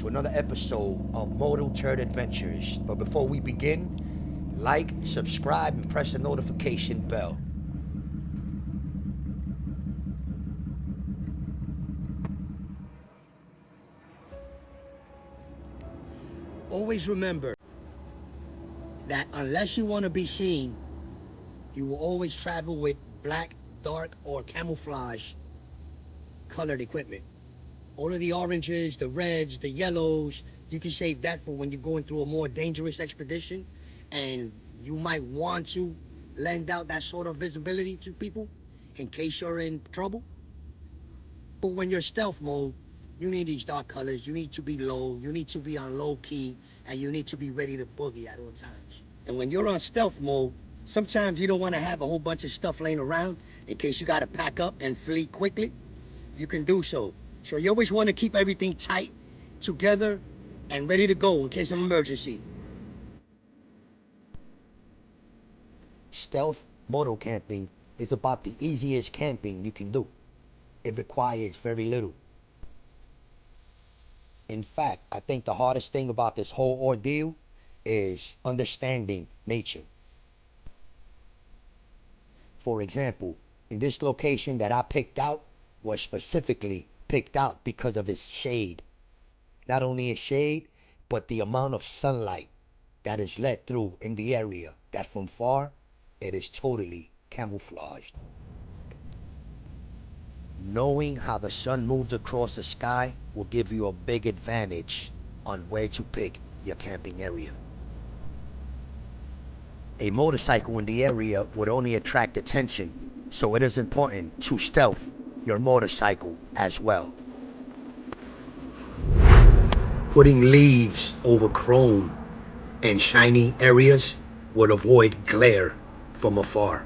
to another episode of Moto Turd Adventures. But before we begin, like, subscribe, and press the notification bell. Always remember that unless you want to be seen, you will always travel with black, dark, or camouflage colored equipment. All of the oranges, the reds, the yellows, you can save that for when you're going through a more dangerous expedition and you might want to lend out that sort of visibility to people in case you're in trouble. But when you're stealth mode, you need these dark colors, you need to be low, you need to be on low key, and you need to be ready to boogie at all times. And when you're on stealth mode, sometimes you don't want to have a whole bunch of stuff laying around in case you got to pack up and flee quickly. You can do so. So you always want to keep everything tight, together, and ready to go in case of emergency. Stealth moto camping is about the easiest camping you can do. It requires very little. In fact, I think the hardest thing about this whole ordeal is understanding nature. For example, in this location that I picked out was specifically picked out because of its shade. Not only its shade, but the amount of sunlight that is let through in the area, that from far, it is totally camouflaged. Knowing how the sun moves across the sky will give you a big advantage on where to pick your camping area. A motorcycle in the area would only attract attention, so it is important to stealth your motorcycle as well. Putting leaves over chrome and shiny areas would avoid glare from afar.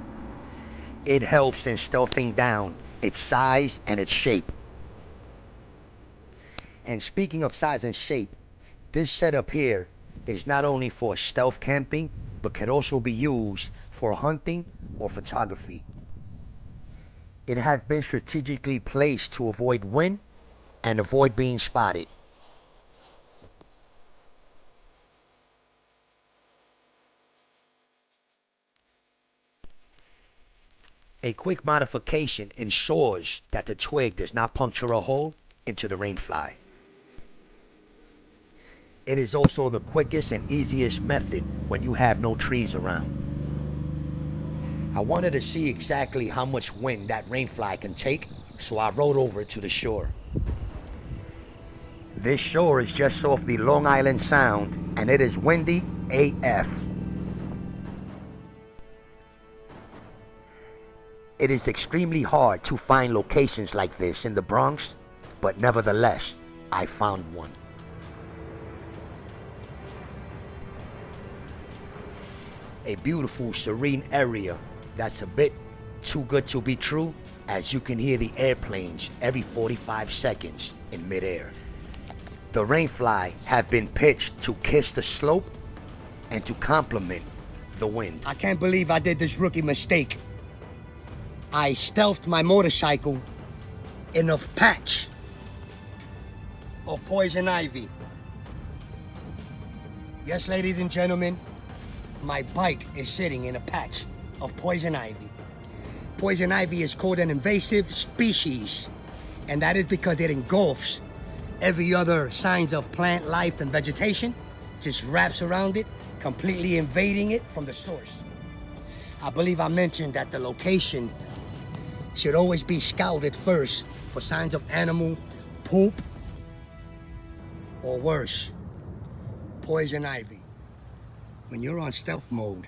It helps in stealthing down its size and its shape. And speaking of size and shape, this setup here is not only for stealth camping, but can also be used for hunting or photography. It has been strategically placed to avoid wind and avoid being spotted. A quick modification ensures that the twig does not puncture a hole into the rainfly. It is also the quickest and easiest method when you have no trees around. I wanted to see exactly how much wind that rainfly can take, so I rode over to the shore. This shore is just off the Long Island Sound, and it is windy AF. It is extremely hard to find locations like this in the Bronx, but nevertheless, I found one. A beautiful, serene area that's a bit too good to be true, as you can hear the airplanes every 45 seconds in midair. The rainfly have been pitched to kiss the slope and to complement the wind. I can't believe I did this rookie mistake. I stealthed my motorcycle in a patch of poison ivy. Yes, ladies and gentlemen, my bike is sitting in a patch of poison ivy. Poison ivy is called an invasive species, and that is because it engulfs every other signs of plant life and vegetation, just wraps around it, completely invading it from the source. I believe I mentioned that the location should always be scouted first for signs of animal poop or worse, poison ivy. When you're on stealth mode,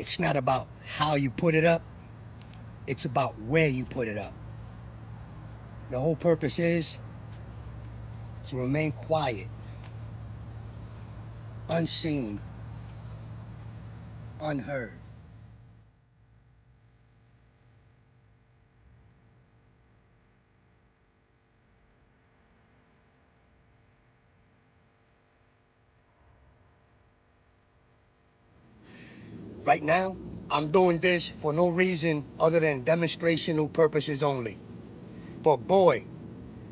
it's not about how you put it up, it's about where you put it up. The whole purpose is to remain quiet, unseen, unheard. Right now, I'm doing this for no reason other than demonstrational purposes only. But boy,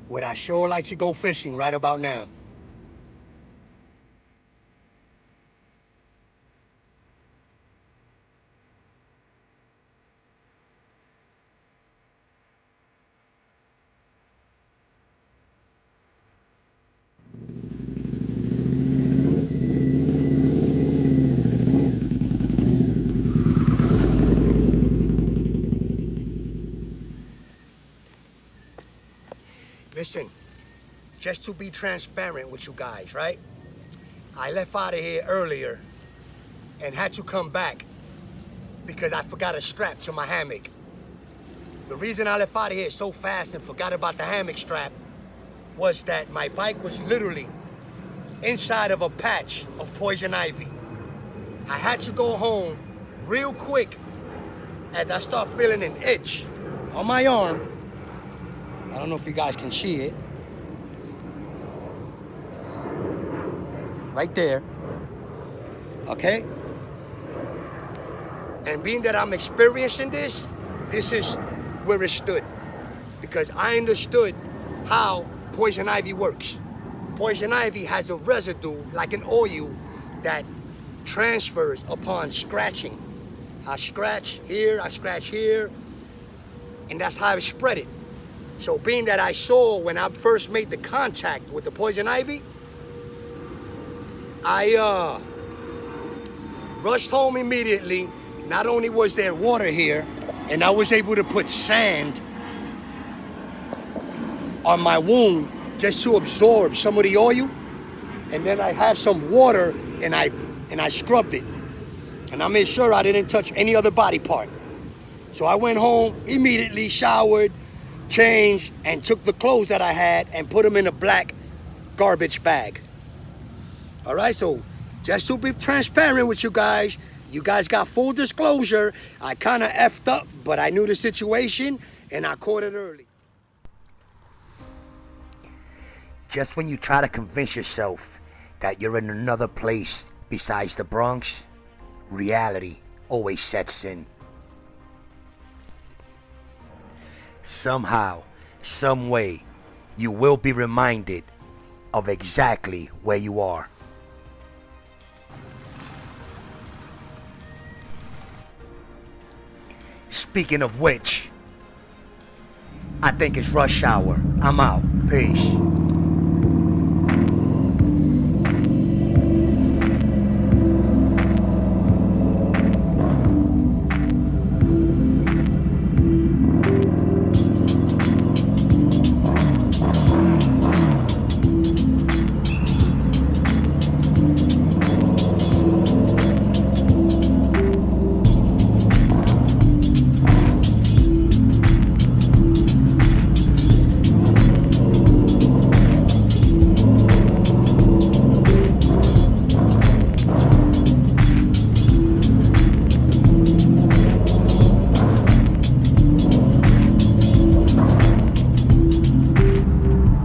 Would I sure like to go fishing right about now. Listen, just to be transparent with you guys, right? I left out of here earlier and had to come back because I forgot a strap to my hammock. The reason I left out of here so fast and forgot about the hammock strap was that my bike was literally inside of a patch of poison ivy. I had to go home real quick as I start feeling an itch on my arm. I don't know if you guys can see it. Right there. Okay? And being that I'm experiencing this is where it stood. Because I understood how poison ivy works. Poison ivy has a residue, like an oil, that transfers upon scratching. I scratch here, and that's how I spread it. So being that I saw when I first made the contact with the poison ivy, I rushed home immediately. Not only was there water here, and I was able to put sand on my wound just to absorb some of the oil, and then I had some water and I scrubbed it. And I made sure I didn't touch any other body part. So I went home, immediately showered, changed, and took the clothes that I had and put them in a black garbage bag. All right, so just to be transparent with you guys got full disclosure. I kind of effed up, but I knew the situation and I caught it early. Just when you try to convince yourself that you're in another place besides the Bronx, reality always sets in. Somehow, some way, you will be reminded of exactly where you are. Speaking of which, I think it's rush hour. I'm out. Peace.